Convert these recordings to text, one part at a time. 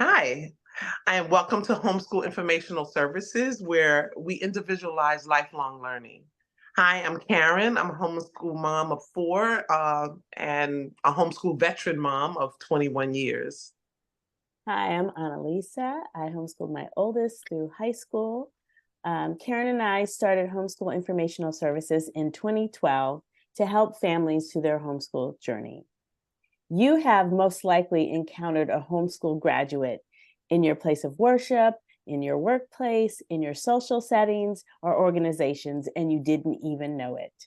Hi, and welcome to Homeschool Informational Services, where we individualize lifelong learning. Hi, I'm Karen. I'm a homeschool mom of four and a homeschool veteran mom of 21 years. Hi, I'm Annalisa. I homeschooled my oldest through high school. Karen and I started Homeschool Informational Services in 2012 to help families through their homeschool journey. You have most likely encountered a homeschool graduate in your place of worship, in your workplace, in your social settings or organizations, and you didn't even know it.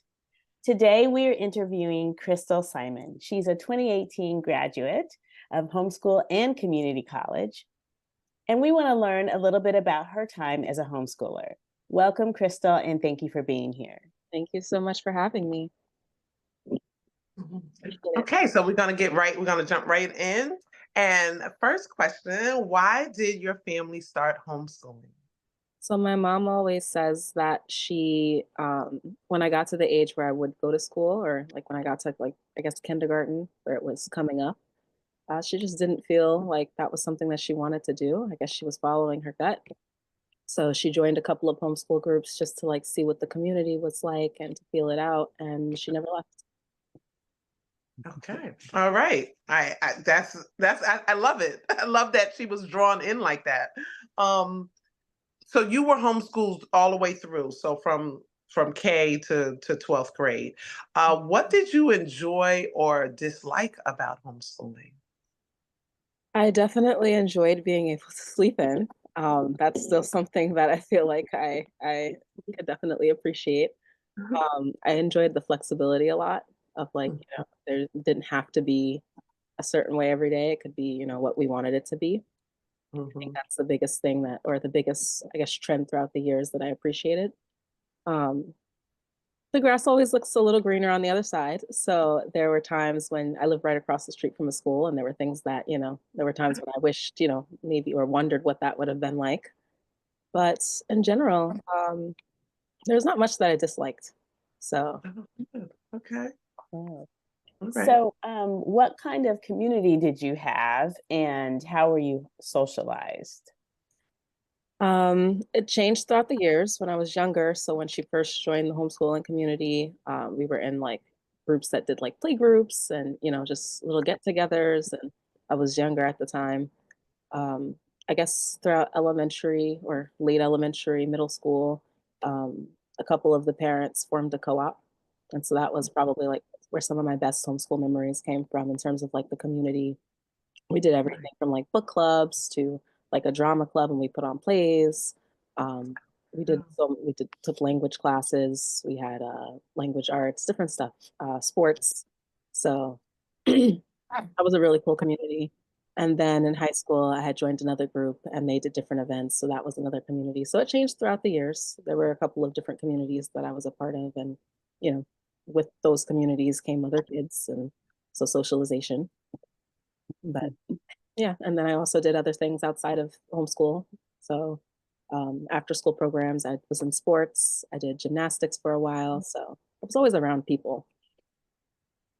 Today, we are interviewing Crystal Simon. She's a 2018 graduate of homeschool and community college, and we want to learn a little bit about her time as a homeschooler. Welcome, Crystal, and thank you for being here. Thank you so much for having me. Mhm. Appreciate it. Okay, so we're going to jump right in. And first question, why did your family start homeschooling? So my mom always says that when I got to the age where I would go to school, or like when I got to like I guess kindergarten, where it was coming up, she just didn't feel like that was something that she wanted to do. I guess she was following her gut. So she joined a couple of homeschool groups just to like see what the community was like and to feel it out, and she never left. Okay. All right. I love it. I love that she was drawn in like that. Um, so you were homeschooled all the way through. So from K to 12th grade. What did you enjoy or dislike about homeschooling? I definitely enjoyed being able to sleep in. That's still something that I feel like I could definitely appreciate. I enjoyed the flexibility a lot of like, there didn't have to be a certain way every day. It could be, what we wanted it to be. I think Mhm. that's the biggest thing or the biggest, I guess, trend throughout the years that I appreciated. Um, the grass always looks a little greener on the other side. So there were times when I lived right across the street from a school, and there were things that, there were times when I wished, maybe or wondered what that would have been like. But in general, there's not much that I disliked. So, Oh, good. Okay. Oh. All right. So, what kind of community did you have, and how were you socialized? it changed throughout the years when I was younger. So when she first joined the homeschooling community, we were in like groups that did like play groups and, just little get-togethers. And I was younger at the time. Um, I guess throughout elementary or late elementary, middle school, um, a couple of the parents formed a co-op. And so that was probably like where some of my best homeschool memories came from in terms of like the community. We did Right. everything from like book clubs to like a drama club, and we put on plays. Um, we did took language classes. We had language arts, different stuff, sports. So that was a really cool community. And then in high school, I had joined another group, and they did different events. So that was another community. So it changed throughout the years. There were a couple of different communities that I was a part of, and you know, with those communities came other kids, and so socialization. But yeah, and then I also did other things outside of homeschool. So after school programs, I was in sports. I did gymnastics for a while. So I was always around people.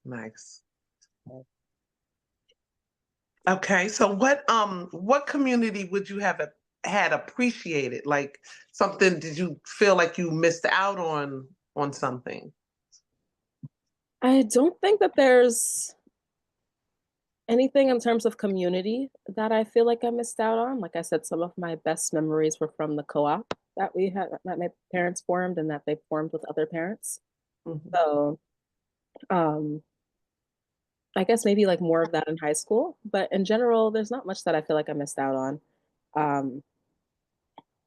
Nice. Okay. So what community would you have had appreciated? Like something did you feel like you missed out on something? I don't think that there's anything in terms of community that I feel like I missed out on. Like I said, some of my best memories were from the co-op that we had that my parents formed and that they formed with other parents. Mhm. So um I guess maybe like more of that in high school, but in general, there's not much that I feel like I missed out on. Um,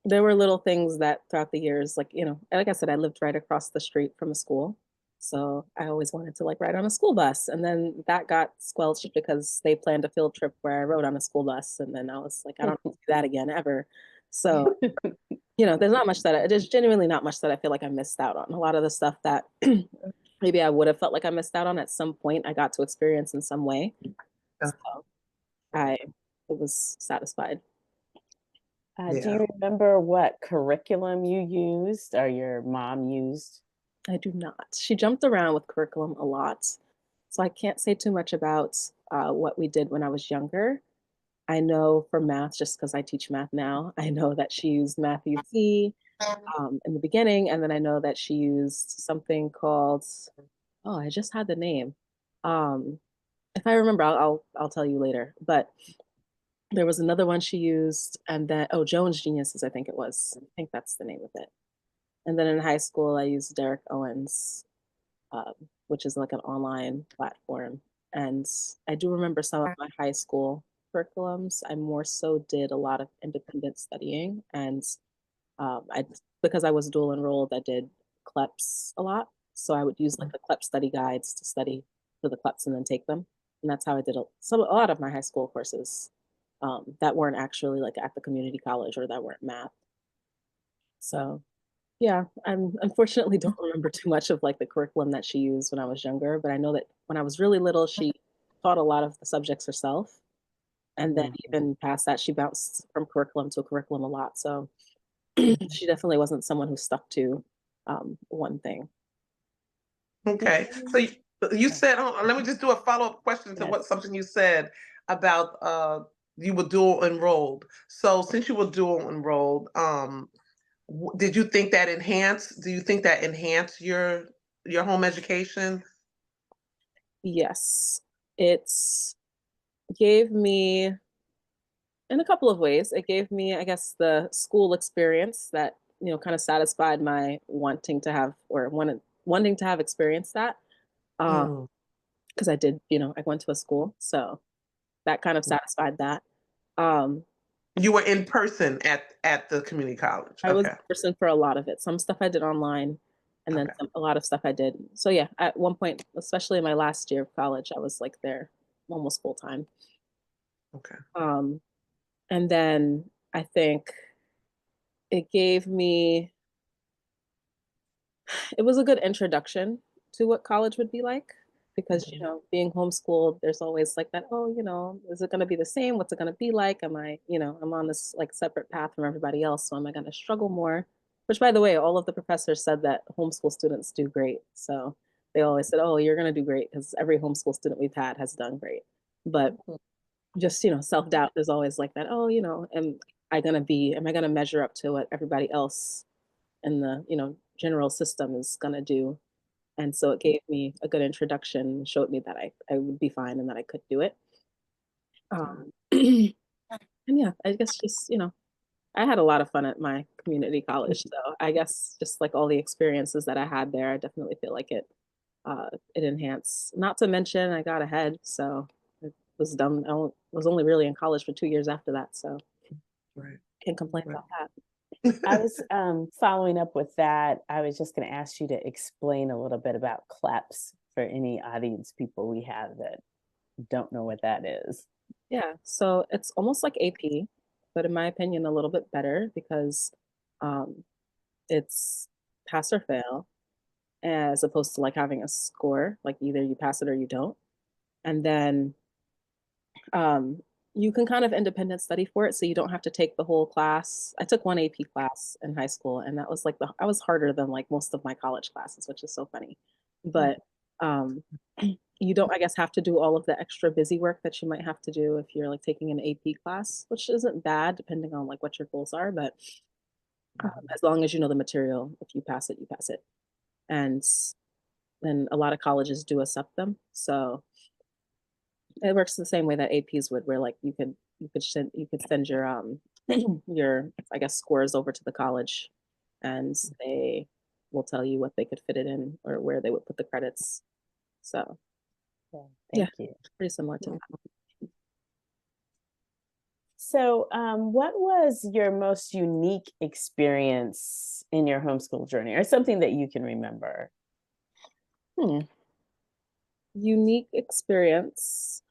there were little things that throughout the years, like, like I said, I lived right across the street from a school. So I always wanted to like ride on a school bus. And then that got squelched because they planned a field trip where I rode on a school bus. And then I was like, I don't do that again ever. So, there's not much there's genuinely not much that I feel like I missed out on. A lot of the stuff that maybe I would have felt like I missed out on at some point, I got to experience in some way. Uh, So I was satisfied. Do Yeah. you remember what curriculum you used or your mom used? I do not. She jumped around with curriculum a lot. So I can't say too much about what we did when I was younger. I know for math, just because I teach math now, I know that she used Math UC in the beginning, and then I know that she used something called, oh, I just had the name. Um, if I remember, I'll tell you later. But there was another one she used, and then oh, Jones Geniuses, I think it was. I think that's the name of it. And then in high school, I used Derek Owens, um, which is like an online platform. And I do remember some of my high school curriculums. I more so did a lot of independent studying, and I because I was dual enrolled, I did CLEPs a lot. So I would use like the CLEP study guides to study for the CLEPs and then take them. And that's how I did a lot of my high school courses that weren't actually like at the community college or that weren't math. So yeah, I unfortunately don't remember too much of like the curriculum that she used when I was younger, but I know that when I was really little, she taught a lot of the subjects herself. And then Mhm. even past that, she bounced from curriculum to curriculum a lot. So she definitely wasn't someone who stuck to one thing. Okay. So you said, let me just do a follow-up question to what Yes. something you said about you were dual enrolled. So since you were dual enrolled, did you think that enhanced, do you think that enhanced your home education? Yes, it's gave me in a couple of ways. It gave me, I guess, the school experience that kind of satisfied my wanting to have or wanting to have experienced that. Mm. Because I did, I went to a school, so that kind of satisfied that. Um, You were in person at the community college. I was Okay. in person for a lot of it. Some stuff I did online, and then Okay. a lot of stuff I did. So yeah, at one point, especially in my last year of college, I was like there almost full time. Okay. Um, and then I think it gave me it was a good introduction to what college would be like because being homeschooled, there's always like that, oh, is it going to be the same, what's it going to be like, am I, I'm on this like separate path from everybody else, so am I going to struggle more? Which, by the way, all of the professors said that homeschool students do great, so they always said, oh, you're going to do great, because every homeschool student we've had has done great. But just self-doubt, there's always like that, oh, am I going to measure up to what everybody else in the general system is going to do? And so it gave me a good introduction, showed me that I would be fine and that I could do it. And yeah, I guess just I had a lot of fun at my community college, so I guess just like all the experiences that I had there, I definitely feel like it enhanced. Not to mention I got ahead, so it was done. Was only really in college for 2 years after that, so Right. can't complain Right. about that. I was following up with that. I was just going to ask you to explain a little bit about CLEPS for any audience people we have that don't know what that is. Yeah, so it's almost like AP, but in my opinion, a little bit better because um, it's pass or fail, as opposed to like having a score, like either you pass it or you don't. And then um, you can kind of independent study for it, so you don't have to take the whole class. I took one AP class in high school, and that was like I was harder than like most of my college classes, which is so funny. But um, you don't, I guess, have to do all of the extra busy work that you might have to do if you're like taking an AP class, which isn't bad depending on like what your goals are. But as long as you know the material, if you pass it, you pass it. And then a lot of colleges do accept them, so it works the same way that APs would, where like you could send your your, I guess, scores over to the college, and they will tell you what they could fit it in or where they would put the credits. So Yeah, yeah, thank you. pretty similar to that. So, what was your most unique experience in your homeschool journey, or something that you can remember? Hmm. Unique experience.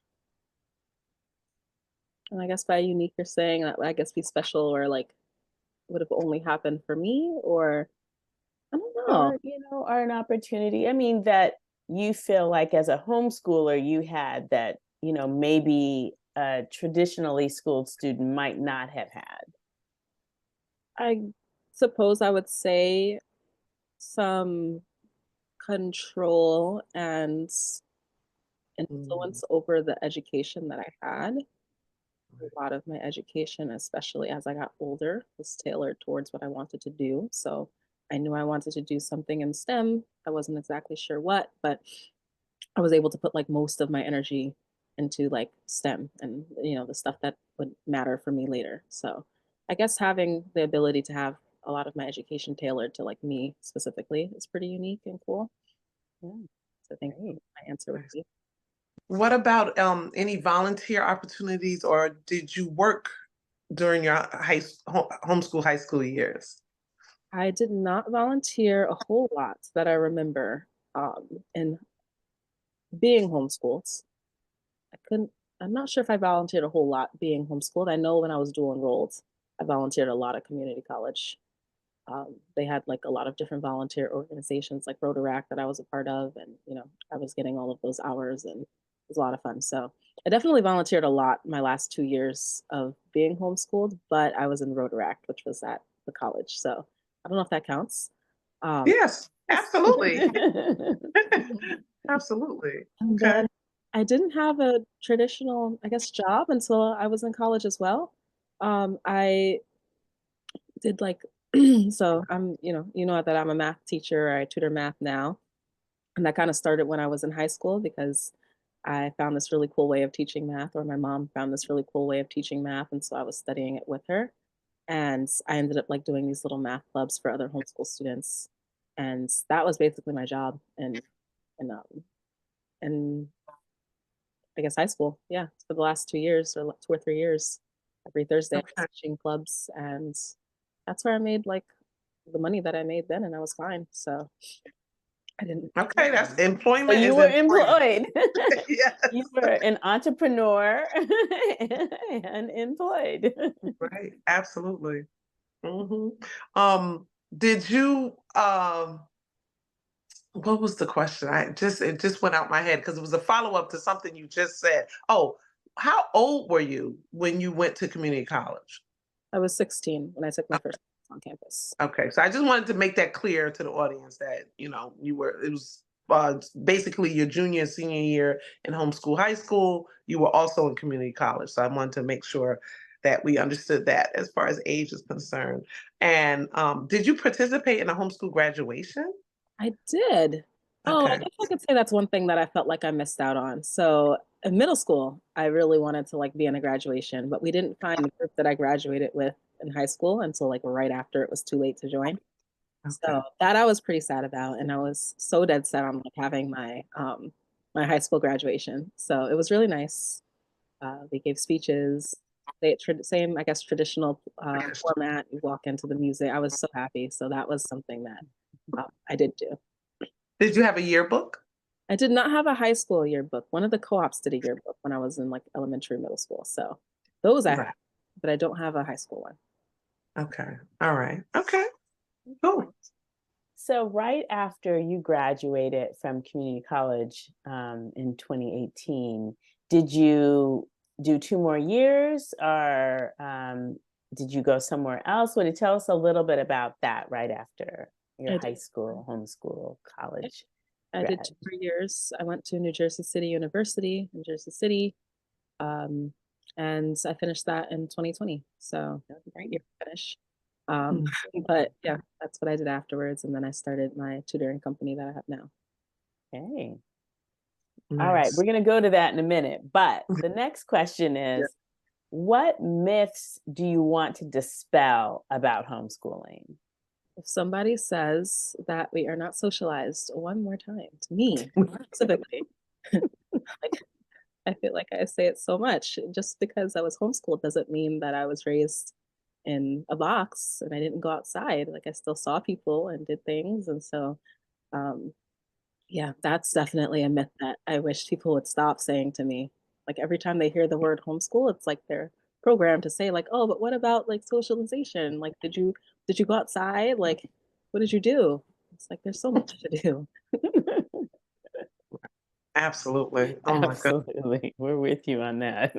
And I guess by unique, you're saying that I guess be special or like would have only happened for me, or I don't know. Or, or an opportunity, I mean, that you feel like as a homeschooler you had that, maybe a traditionally schooled student might not have had. I suppose I would say some control and Mm. influence over the education that I had. A lot of my education, especially as I got older, was tailored towards what I wanted to do. So I knew I wanted to do something in STEM. I wasn't exactly sure what, but I was able to put like most of my energy into like STEM and the stuff that would matter for me later. So I guess having the ability to have a lot of my education tailored to like me specifically is pretty unique and cool. Yeah. So I think Great. my answer would be. What about any volunteer opportunities, or did you work during your homeschool high school years? I did not volunteer a whole lot that I remember in being homeschooled. I couldn't, I'm not sure if I volunteered a whole lot being homeschooled. I know when I was dual enrolled, I volunteered a lot at community college. They had like a lot of different volunteer organizations like Rotaract that I was a part of. And, I was getting all of those hours and it was a lot of fun. So I definitely volunteered a lot my last 2 years of being homeschooled, but I was in Rotaract, which was at the college. So I don't know if that counts. Um, Yes, absolutely. Absolutely. and Okay. then I didn't have a traditional, I guess, job until I was in college as well. I did like so I'm that I'm a math teacher. I tutor math now, and that kind of started when I was in high school because I found this really cool way of teaching math, or my mom found this really cool way of teaching math, and so I was studying it with her. And I ended up like doing these little math clubs for other homeschool students, and that was basically my job. And I guess high school, yeah, for the last 2 years or 2 or 3 years, every Thursday I was Okay. teaching clubs, and that's where I made like the money that I made then, and I was fine. So I didn't. Okay, that's So employment you is were employment. employed. Yes. You were an entrepreneur and employed. Right. Absolutely. Hmm. Did you what was the question? It just went out my head because it was a follow-up to something you just said. Oh, how old were you when you went to community college? I was 16 when I took my first class on campus. Okay, so I just wanted to make that clear to the audience that, it was basically your junior and senior year in homeschool high school. You were also in community college. So I wanted to make sure that we understood that as far as age is concerned. And did you participate in a homeschool graduation? I did. Oh, I Okay. guess I could say that's one thing that I felt like I missed out on. So in middle school, I really wanted to like be in a graduation, but we didn't find the group that I graduated with in high school until like right after it was too late to join. Okay. So that I was pretty sad about, and I was so dead set on like having my high school graduation. So it was really nice. They gave speeches. Same, I guess, traditional format. You walk into the music. I was so happy. So that was something that I did do. Did you have a yearbook? I did not have a high school yearbook. One of the co-ops did a yearbook when I was in like elementary, middle school. So those I Right. have, but I don't have a high school one. Okay. All right. Okay. Cool. So right after you graduated from community college in 2018, did you do 2 more years, or did you go somewhere else? Would you tell us a little bit about that right after your I high did. school, homeschool, college I did grad? 2 years. I went to New Jersey City University in Jersey City, um, and I finished that in 2020. So that was a great year to finish. Um, Mm. but yeah, that's what I did afterwards, and then I started my tutoring company that I have now. Okay. All right, Nice. we're going to go to that in a minute. But the next question Yeah. is, what myths do you want to dispel about homeschooling? If somebody says that we are not socialized one more time to me specifically, like I feel like I say it so much. Just because I was homeschooled doesn't mean that I was raised in a box and I didn't go outside. Like I still saw people and did things. And so, um, yeah, that's definitely a myth that I wish people would stop saying to me. Like every time they hear the word homeschool, it's like they're programmed to say like, "Oh, but what about like socialization? Like, did you go outside? Like, what did you do?" It's like there's so much to do. Absolutely. Oh my goodness. Absolutely. We're with you on that.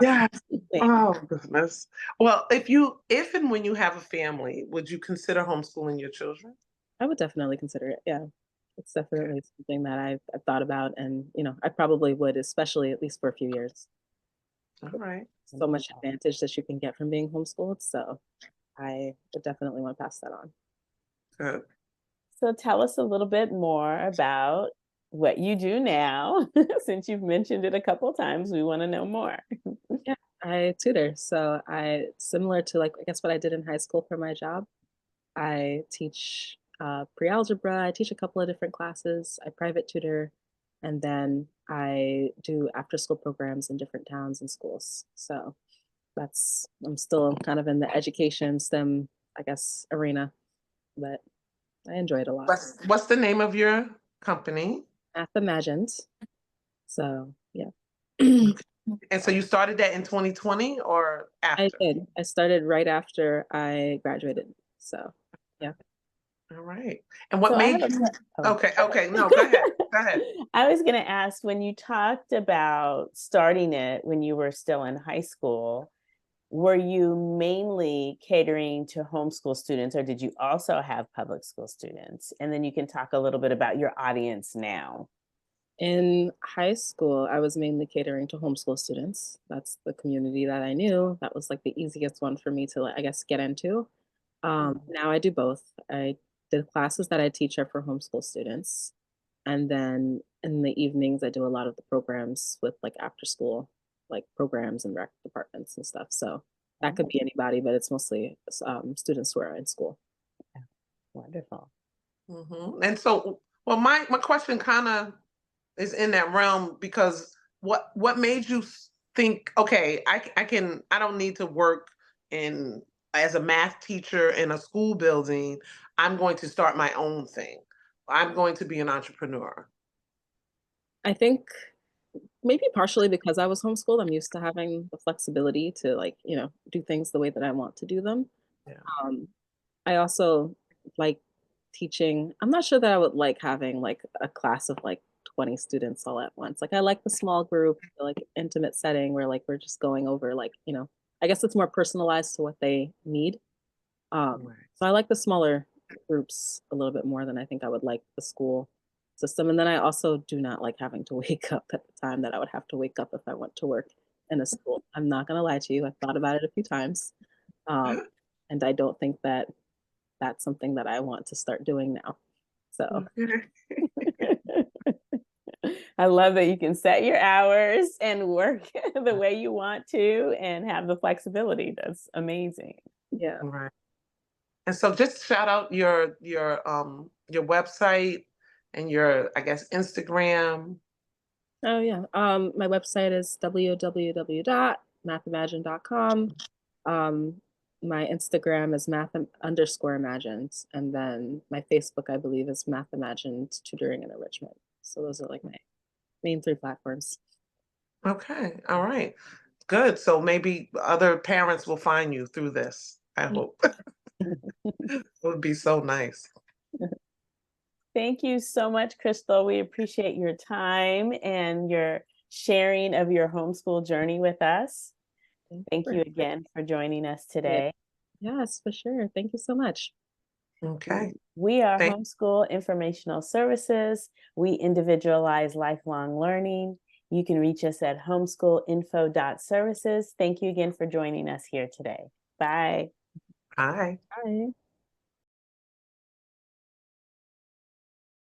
Yes. Like, Oh goodness. Well, if and when you have a family, would you consider homeschooling your children? I would definitely consider it. Yeah, it's Okay. definitely something that I've thought about, and I probably would, especially at least for a few years. All right. So much advantage that you can get from being homeschooled. So I would definitely want to pass that on. Good. So tell us a little bit more about what you do now. Since you've mentioned it a couple of times, we want to know more. Yeah, I tutor. So similar to like, I guess what I did in high school for my job, I teach pre-algebra. I teach a couple of different classes. I private tutor, and then I do after-school programs in different towns and schools. So I'm still kind of in the education STEM, I guess, arena, but I enjoy it a lot. What's the name of your company? Math Imagined. So yeah. And so you started that in 2020 or I after? did. I started right after I graduated. So yeah. All right. And what So I made have a you? oh. Okay. No, go ahead. Go ahead. I was going to ask, when you talked about starting it when you were still in high school, were you mainly catering to homeschool students, or did you also have public school students? And then you can talk a little bit about your audience now. In high school, I was mainly catering to homeschool students. That's the community that I knew. That was like the easiest one for me to, I guess, get into. Now I do both. The classes that I teach are for homeschool students. And then in the evenings, I do a lot of the programs with like after school, like programs and rec departments and stuff. So that could be anybody, but it's mostly students who are in school. Wonderful. And so, well, my question kind of is in that realm because what made you think, okay, I don't need to work in as a math teacher in a school building. I'm going to start my own thing. I'm going to be an entrepreneur. I think maybe partially because I was homeschooled, I'm used to having the flexibility to like, do things the way that I want to do them. Yeah. I also like teaching. I'm not sure that I would like having like a class of like 20 students all at once. Like I like the small group, the, like intimate setting where like we're just going over like, I guess it's more personalized to what they need. So I like the smaller groups a little bit more than I think I would like the school system. And then I also do not like having to wake up at the time that I would have to wake up if I went to work in a school. I'm not going to lie to you. I've thought about it a few times. And I don't think that that's something that I want to start doing now. So I love that you can set your hours and work the way you want to and have the flexibility. That's amazing. yeah. Right. And so just shout out your website and your, I guess, Instagram. Oh yeah. My website is www.mathimagine.com. My Instagram is math_imagined, and then my Facebook, I believe, is Math Imagined Tutoring and Enrichment. So those are like my main 3 platforms. Okay. All right. Good. So maybe other parents will find you through this. I hope. It would be so nice. Thank you so much, Crystal. We appreciate your time and your sharing of your homeschool journey with us. Thank you again for joining us today. Yes, for sure. Thank you so much. Okay. We are Homeschool Informational Services. We individualize lifelong learning. You can reach us at homeschoolinfo.services. Thank you again for joining us here today. Bye. Bye. Bye.